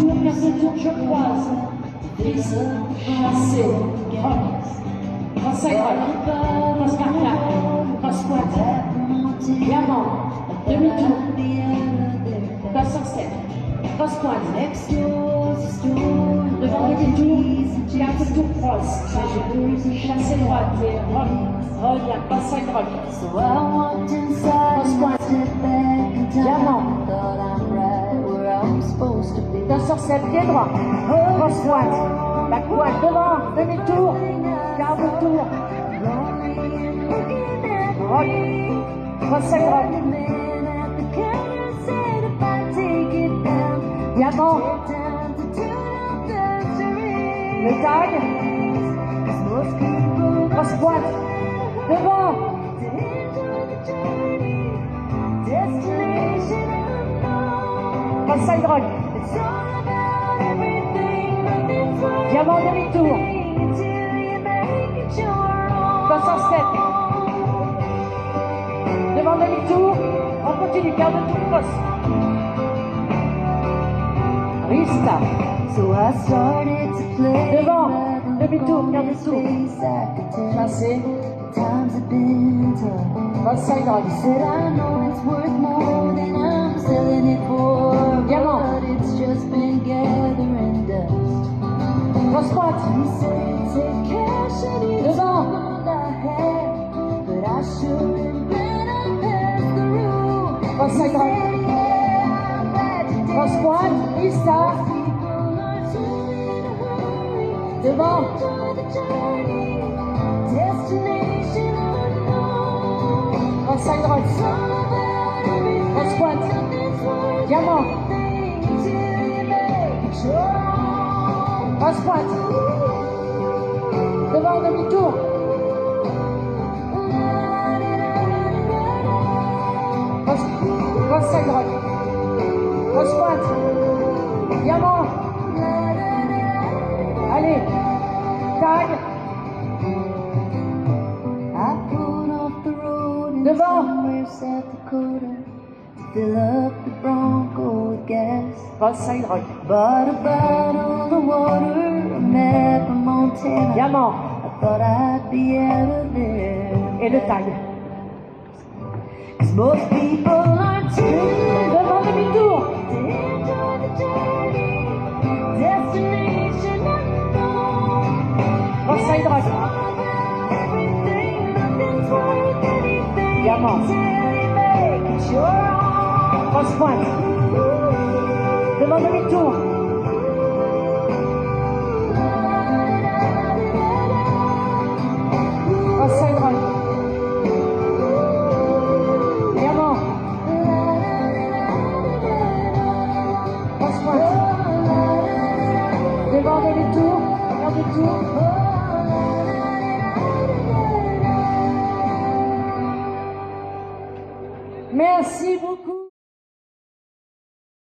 tour, quart de tour, je croise. Chassé, cross side right, cross par là, cross pointe, diamant, demi-tour, passe en step, cross pointe, devant demi-tour, quart de tour cross, chassé droite et revient, cross side right, cross pointe, diamant, passe en step, pied droit, cross pointe, back pointe, devant, demi-tour, quart de tour, rock, cross side rock, diamant, le tag, cross pointe, devant, cross side rock, diamant demi-tour, passe en step, devant demi-tour, on continue, quart de tour cross, restart, devant, demi-tour, quart de tour, chassé, cross side rock, diamant, cross pointe, devant, cross side rock, cross pointe, restart, devant, cross side rock, cross pointe, diamant, cross pointe, devant demi-tour, cross side rock, cross pointe, diamant, allez, tag, devant, fill up the Bronco with gas. Cross side rock. Bought a bottle of water, a map of Montana. Diamant. I thought I'd be out of there. Et le tag. 'Cause most people are tuned. Devant demi-tour. To enjoy the journey. Destination unknown. Cross side rock. Diamant. Cross pointe, devant demi-tour, cross side rock, diamant, cross pointe, devant demi-tour, quart de tour,